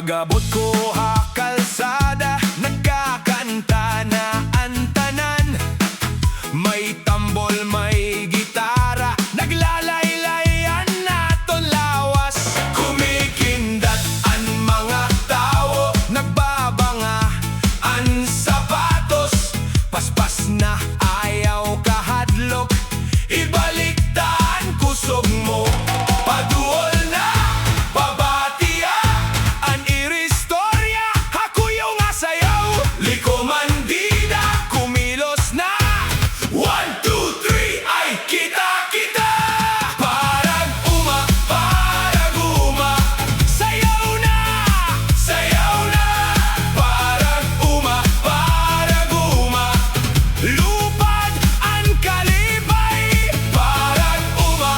Pag-abot ko ha kalsada, nagkakanta na ang tanan. May tambol, may gitara, naglalaylayan naton lawas. Kumikindat ang mga tao, nagbabanga ang sapatos. Paspas na ayaw kahadlok, ibaliktaan kusog mo. Paduol na, pabatiya, ang iristorya, hakuyo nga sayaw. Liko mandida, kumilos na. 1, 2, 3, ay kita-kita. Parag uma, parag uma, sayaw na, sayaw na. Parag uma, lupad ang kalibay. Parag uma,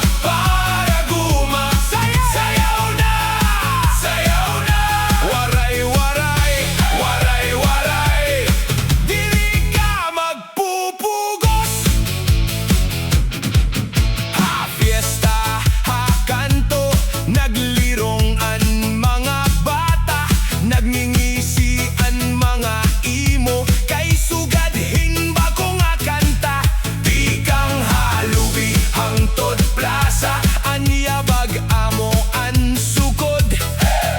sayaw na, sayaw na. Waray-waray, waray-waray, dili ka magpupugos. Ha fiesta, ha kanto, naglirong ang mga bata, nagngingisi ang mga imo, kay sugadhin bago nga kanta. Di kang halubi hangtod plaza, anyabag amo ang sukod.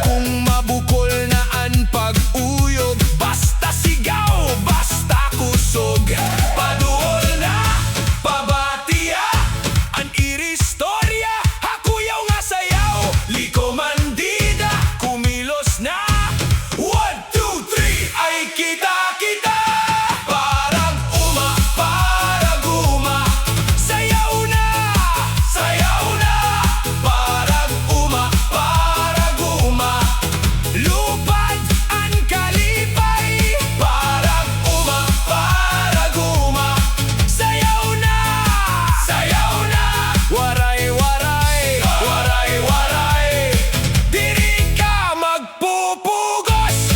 Kung mabukol na ang pag-uyog, basta sigaw, basta kusog. Paduol na, pabatiya, ang iristorya, hakuyaw nga sayaw. Liko mandida, kumilos na. 1, 2, 3, ay kita-kita. Parag uma, sayaw na, sayaw na. Parag uma, lupad ang kalipay. Parag uma, sayaw na, sayaw na. Waray-waray, waray-waray, diri ka magpupugos.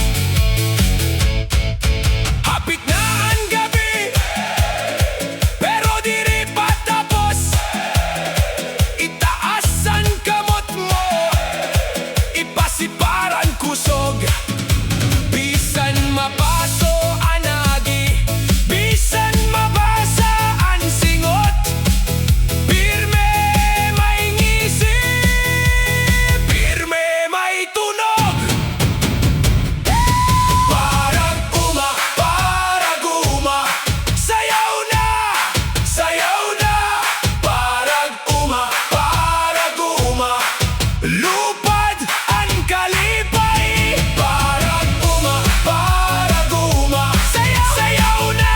Hapit na ang gabi, pero diri pa tapos. Itaas ang kamot mo, ipasiparan kusog. Bisan mapaso anagi, bisan mabasa ang singot. Pirme may ngisi, pirme may tunog. Parag uma, sayaw na, sayaw na. Parag uma, lupad ang kalipay. Parag uma, sayaw na,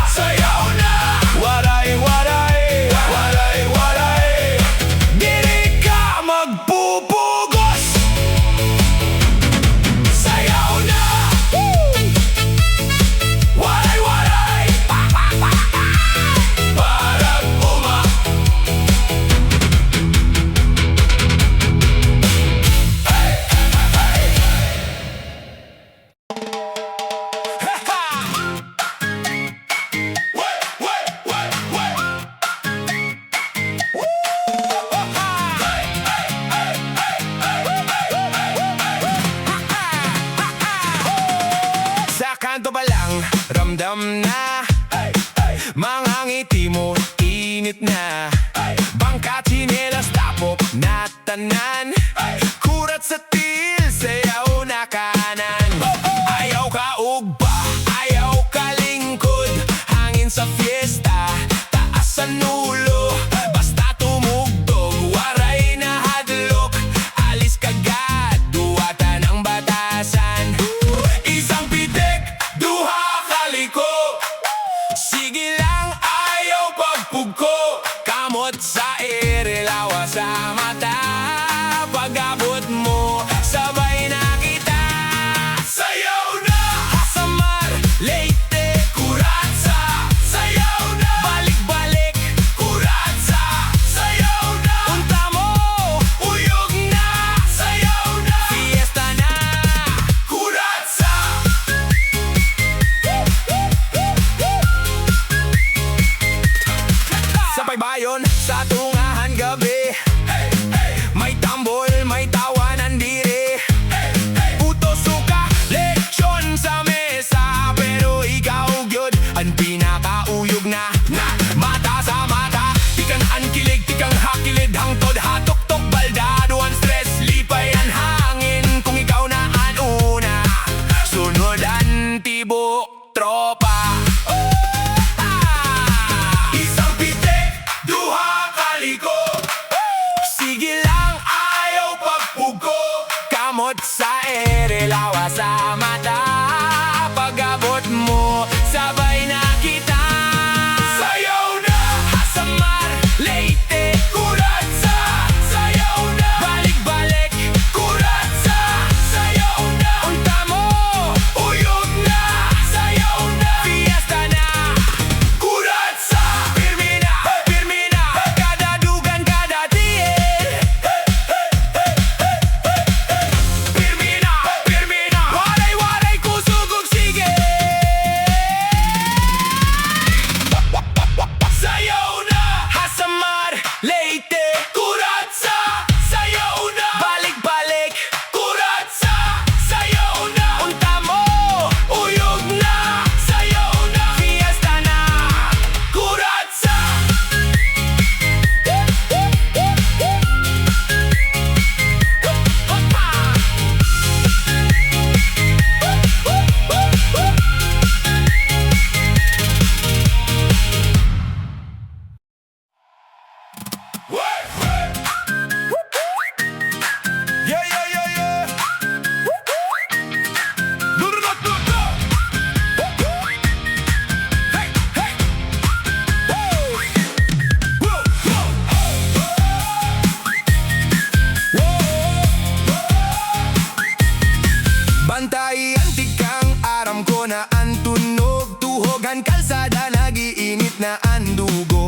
sayaw na. Waray-waray, waray-waray, diri ka magpupugos. Sayaw na, waray-waray, parag uma. Sa kanto pa lang, ramdam na, mga ngiti mo, init na. Bangka, tsinelas, tapok na tanan. Kuratsa til, sayaw na kanan. Ayaw ka ugba, ayaw ka lingkod. Hangin sa fiesta, taas ang ulo. Basta tumugtog, waray na hadlok. Alis kagad, duwatan ang batasan. Isang pitik, duha kaliko. Sige lang, ayaw pagpugko. Kamot sa ere, lawa sa mata. Pag-abot mo, sabay na kita. Sayaw na, Samar, Leyte, Kuratsa. Sayaw na, balik-balik, Kuratsa. Sayaw na, unta mo, uyog na. Sayaw na, fiesta na, Kuratsa. Sa paybayon, sa tungahan gabi, may tambol, may tawanan diri.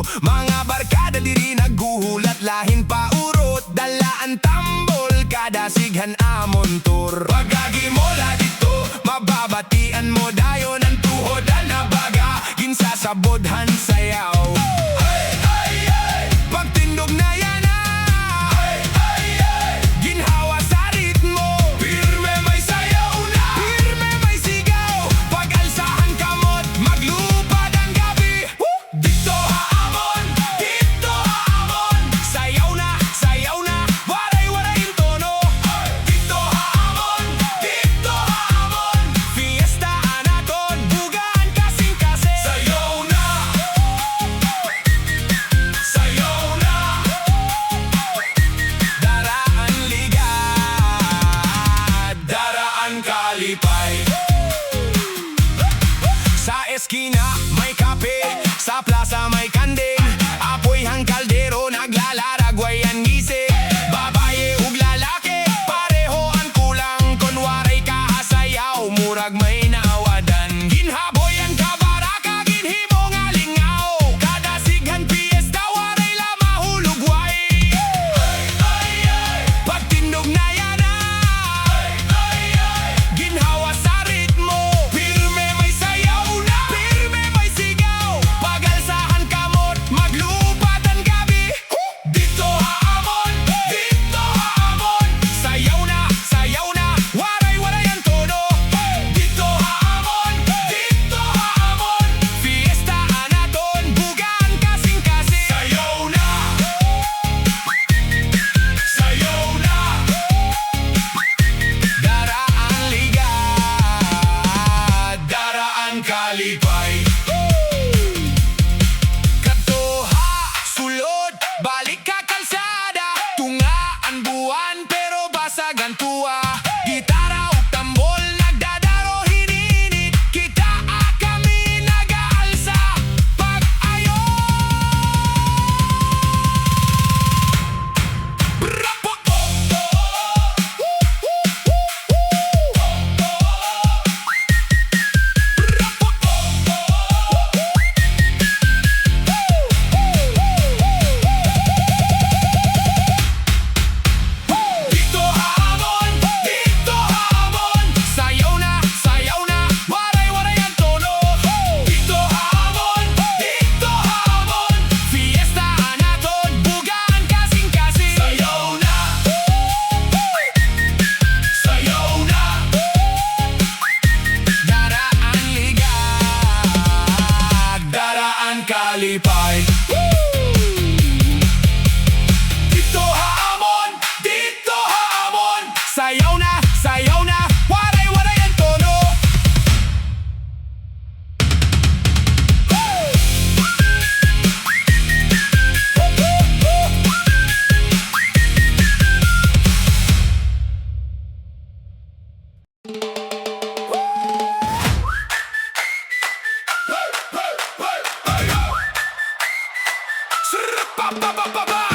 mo. Mga barkada diri nagguhulat, lahin pa urot, dalaan tambol, kada sighan amon tur. Pagagi mo la dito, mababatian mo dayon ang tuhod na baga, ginsasabodhan sayaw. Hey, hey, hey! Pagtindog na yan ginhawa sa ritmo, pirme may sayaw na, pirme may sigaw, pag-alsahan kamot, maglupad ang gabi. Didto Ha Amon, Didto Ha Amon, sayaw na, waray-waray yung tono. Didto Ha Amon, Didto Ha Amon, fiesta anaton, bugaan kasing-kasi. Sayaw na, daraan ligad, daraan kalipay. Sa eskina may kape, sa plaza may kandeng, apoy hang kaldero, naglalaragway ang ngisi. Babaye ug lalaki, pareho ang kulang, kunwaray kahasayaw, murag may naawadan. Ginhaboy ang kabaraka, ginhimo nga lingaw, kada sighan fiesta, waray la mahulugway. Pagtindog na yan ginhawa sa ritmo, pirme may sayaw na, pirme may sigaw, pag-alsahan kamot, maglupad ang gabi. Didto Ha Amon, Didto Ha Amon, sayaw na, waray-waray ang tono. Didto Ha Amon, Didto Ha Amon, fiesta anaton, bugaan kasing-kasi. Sayaw na, daraan ligad, daraan kalipay. Katoha, sulod, balik ka kalsada, tungaan buwan pero basag ang tuwa. Gitara ug tambol nagdadaro hininit, kita kami nag-aalsa pag-ayo. Didto Ha Amon, Didto Ha Amon, sayaw na, waray-waray ang tono. Didto Ha Amon, Didto Ha Amon, fiesta anaton, bugaan kasing-kasi. Sayaw na, daraan ligad, daraan kalipay. Didto Ha Amon, Didto Ha Amon, sayaw na, waray-waray ang tono. Srpa-pa-pa-pa-pa!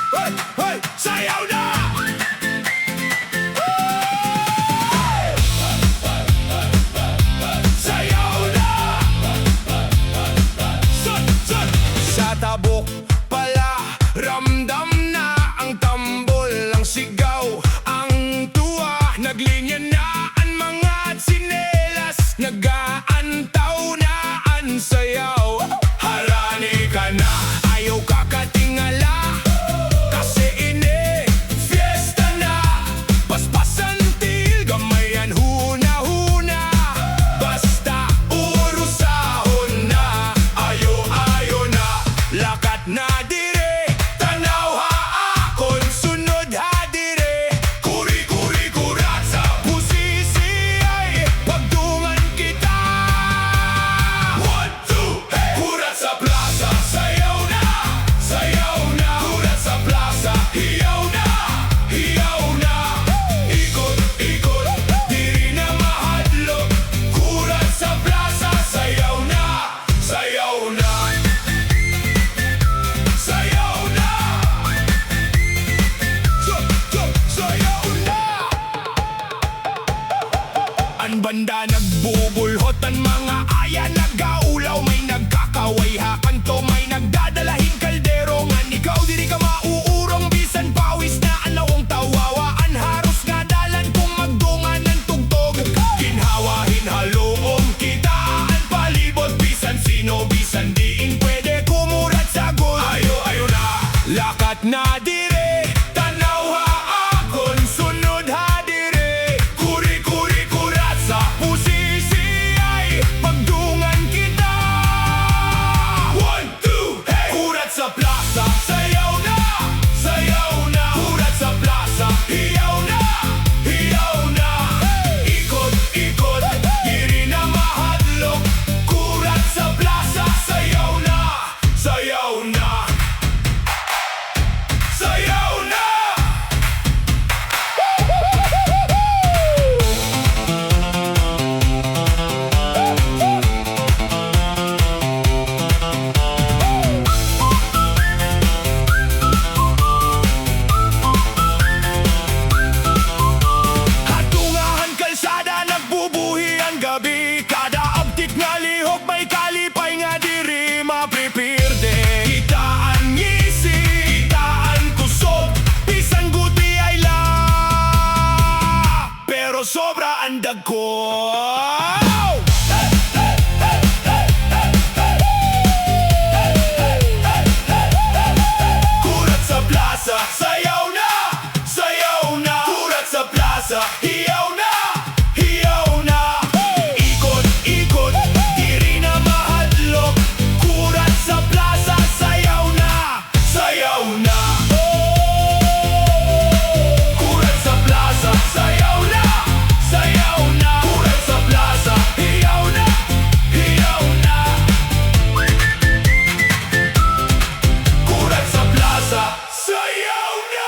Hey, hey, sayaw na! Sayaw na! Sa tabok pala, ramdam na ang tambol, ang sigaw, ang tuwa, naglinya na ang mga tsinelas, nag-aantaw na ang sayaw. Harani ka na, Sandiin pwede kumurat sa gol. Ayo na, lakat na dire. Tanaw ha akon, sunod ha dire. Kuri kuratsa, pusisi ay pagdungan kita. 1, 2, hey! Kuratsa Plasa, sayaw na, Kuratsa Plasa, hiyaw na, ikot, diri na mahadlok. Kuratsa Plasa, sayaw na, sayaw na. Hatungahan kalsada, nagbubuhi ang gabi. Kada abtik nga lihok, may kalipay nga diri maprepirde. Kitaan ngisi, kitaan kusog, pisang guti ay la, pero sobra ang dagko. Kuratsa Plasa, sayaw na, Kuratsa Plasa, hiyaw na, ikot, diri na mahadlok. Kuratsa Plasa, sayaw na, Kuratsa Plasa, sayaw na, Kuratsa Plasa, hiyaw na, Kuratsa Plasa, sayaw na,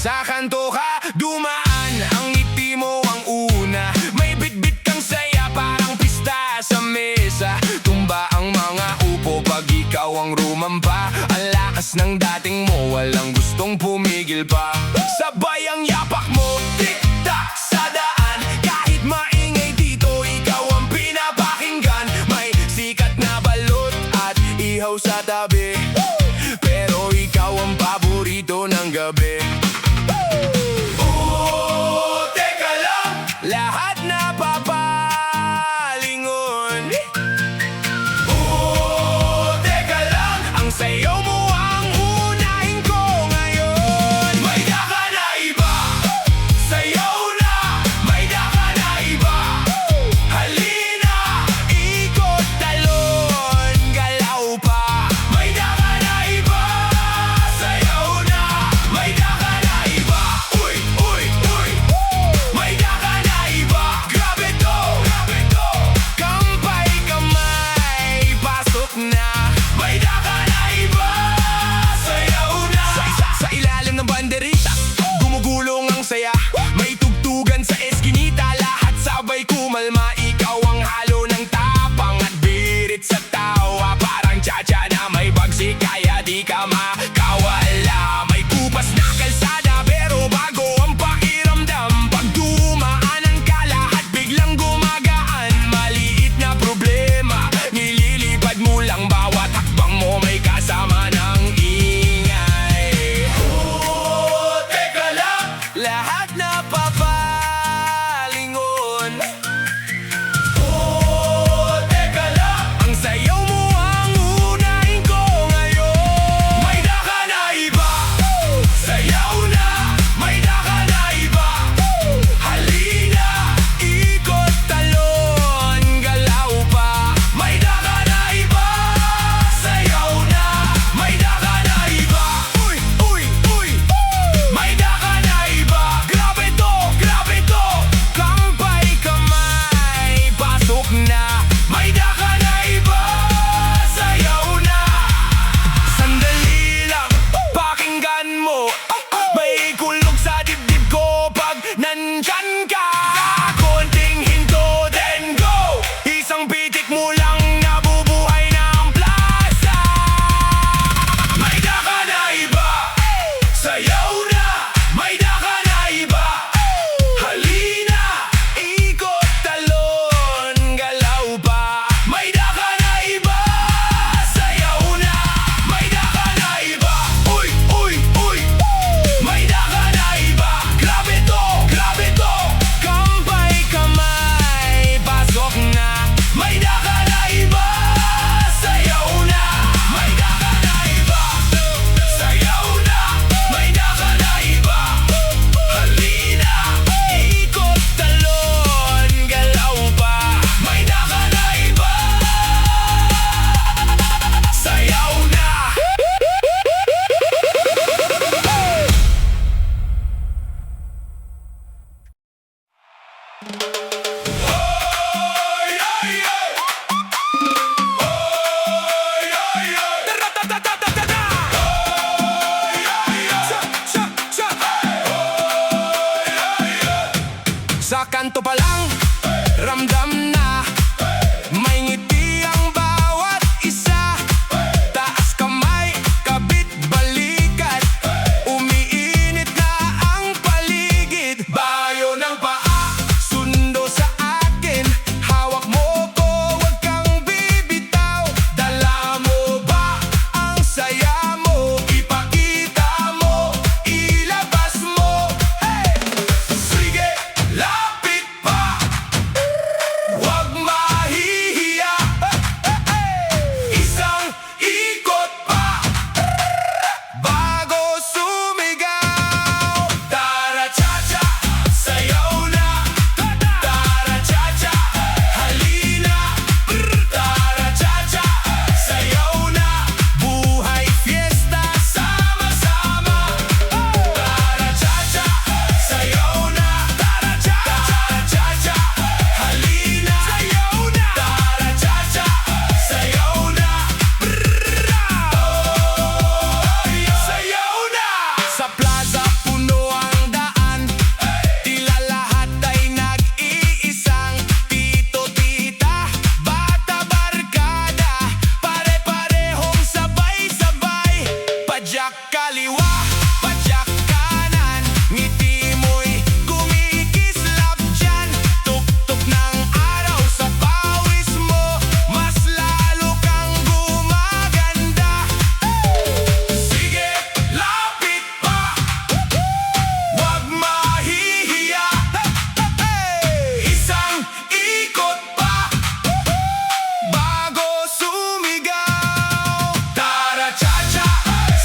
Sa kanto ka dumaan, ang ngiti mo ang una. May bitbit kang saya, parang pista sa mesa. Tumba ang mga upo pag ikaw ang rumampa. Ang lakas ng dating mo, walang gustong pumigil pa. Sabay ang yapak mo, tik-tak sa daan. Kahit maingay dito, ikaw ang pinapakinggan. May sikat na balot at ihaw sa tabi, pero ikaw ang paborito ng gabi. Teka lang, lahat na papalingon. Teka lang, ang sayaw mo ang unahin ko ngayon. Mayda Kana Iba, sayaw na, Mayda Kana Iba. Halina, ikot, talon, galaw pa. Mayda Kana Iba, sayaw na, Mayda Kana Iba. Uy, Mayda Kana Iba. Grabe to, kampay kamay, pasok na. Mayda Kana Iba, sayaw na. Sa ilalim ng banderita, gumugulong ang saya. May tugtugan sa eskinita, lahat sabay kumalma. Ikaw ang halo ng tapang at birit sa tawa. Parang cha-cha na may bagsik, kaya di ka makawala. May kupas na kalsada, pero bago ang pakiramdam. Pag dumaanan ka, lahat biglang gumagaan. Maliit na problema, nililipad mo lang. Bawat hakbang mo may kasama ng ingay. Teka lang, lahat na papalingon. Teka lang, ang sayaw mo ang unahin ko ngayon. Mayda Kana kanto pa lang, ramdam na may ngiti ang bawat isa. Taas kamay, kabit balikat, umiinit na ang paligid. Bayo ng paa, sundo sa akin, hawak mo ko, wag kang bibitaw. Dala mo ba ang saya mo? Ipakita mo, ilabas mo. Hey! Sige, lapit pa, wag mahihiya. Isang ikot pa, bago sumigaw. Tara cha-cha, sayaw na. Tara cha-cha, halina. Tara cha-cha, sayaw na. Buhay fiesta, sama-sama. Tara cha-cha, sayaw na. Tara cha-cha, halina. Sayaw na. Tara cha-cha, sayaw na. Sayaw na! Sa plaza puno ang daan, tila lahat ay nag-iisang tito, tita, bata, barkada, pare-parehong sabay-sabay. Padyak kaliwa, padyak kanan, ngiti mo'y kumikislap dyan. Tuktok ng araw sa pawis mo, mas lalo kang gumaganda. Sige, lapit pa, wag mahihiya. Isang ikot pa, bago sumigaw. Tara cha-cha,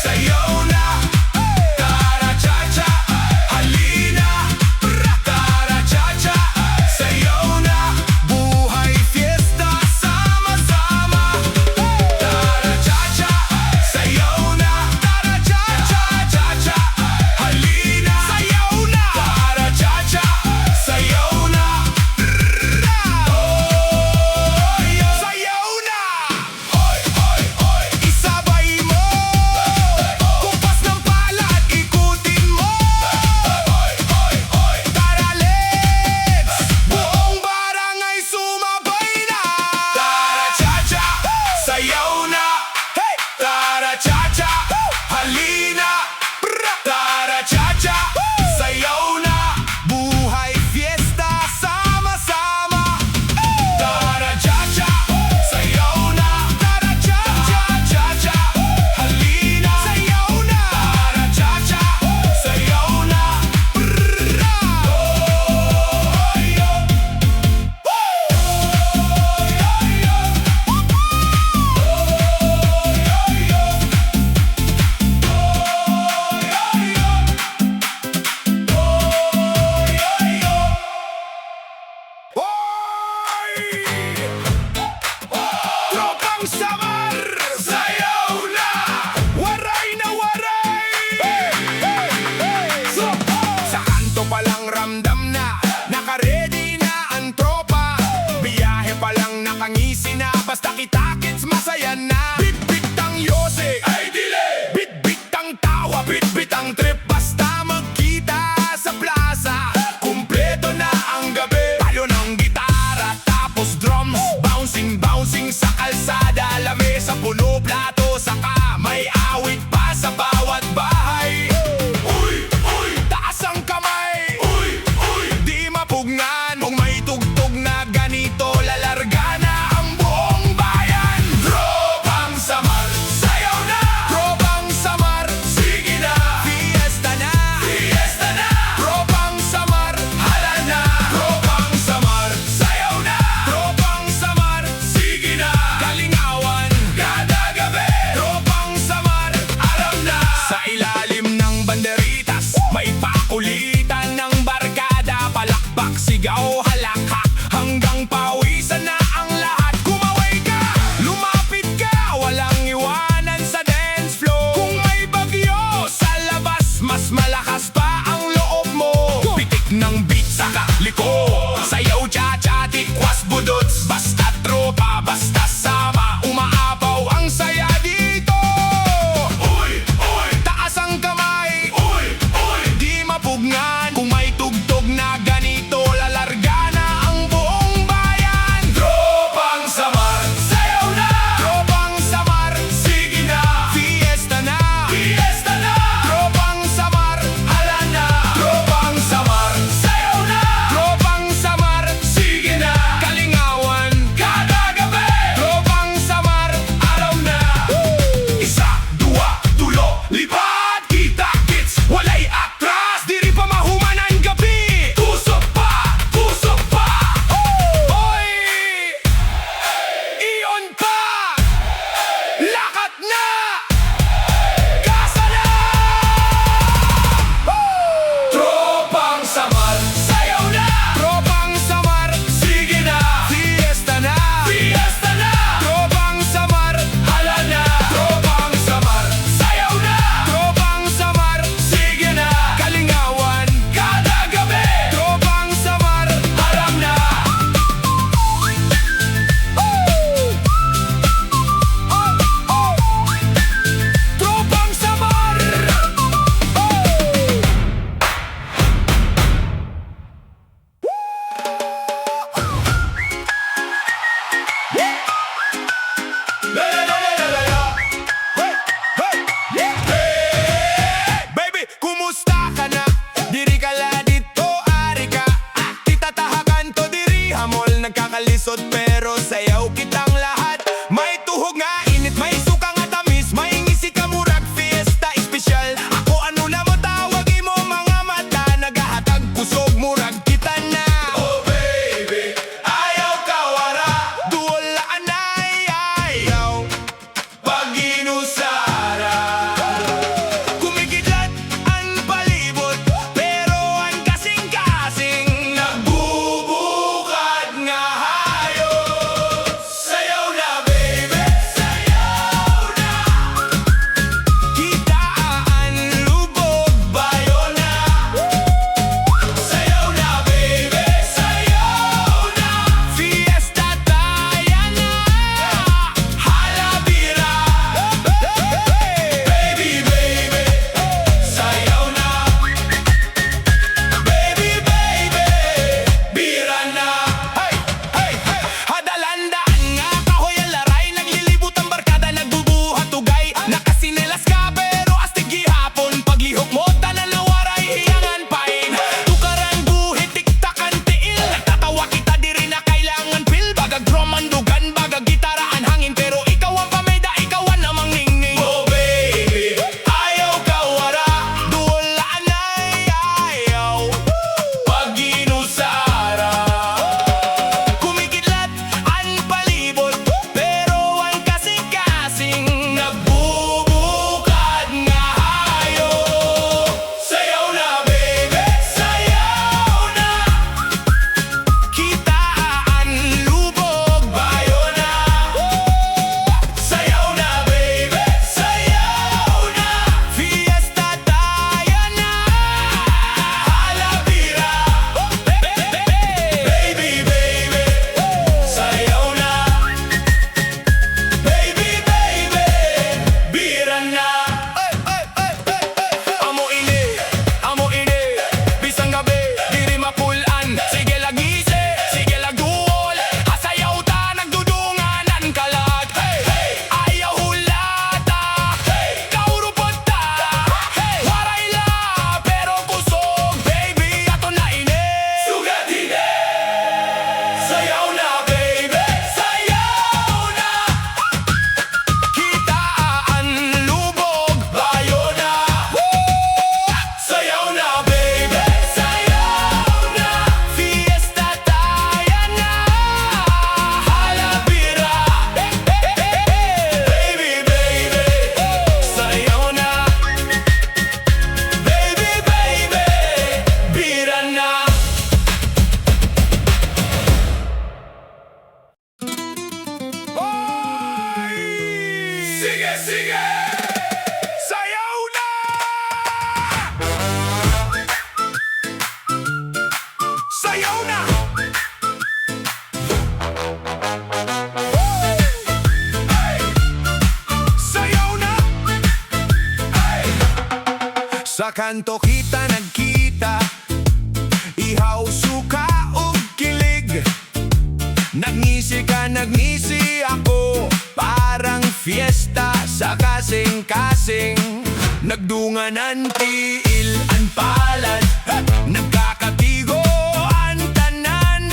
sayaw na. Sa kanto kita nagkita, ihaw, suka ug kilig. Nagngisi ka, nagngisi ako, parang fiesta sa kasing-kasing. Nagdunganan tiil ang palad, nagkakatigo ang tanan.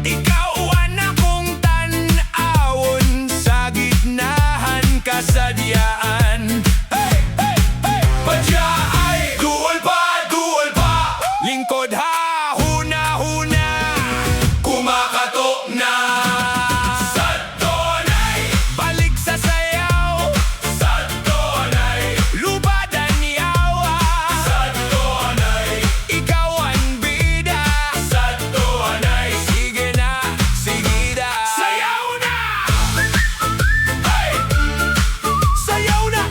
Ikaw ang akong tan-awon, sa gitnahan kasadyaan. Hey, hey, hey! Padya ay duol pa, lingkod ha, huna-huna, kumakatok na. Sadto Anay, balik sa sayaw. Sadto Anay, lubadan yawa. Sadto Anay, ikaw ang bida. Sadto Anay, sige na, sige na. Sayaw na! Hey! Sayaw na!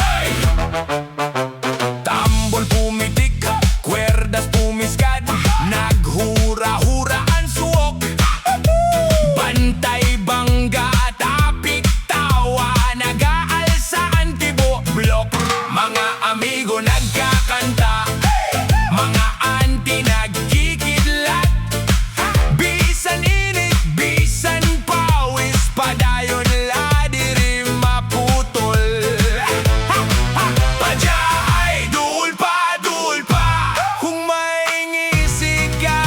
Hey! Tambol pumitik, kwerdas pumiskad, naghura-hura ang suok. Bantay bangga at apik tawa, nag-aalsa ang tibo blok. Mga amigo nagkakanta, mga anti nagkikidlat. Bisan init, bisan pawis, padayon ladiri maputol. Padya ay duol pa, kung may ngisi ka,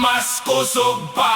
mas kusog pa.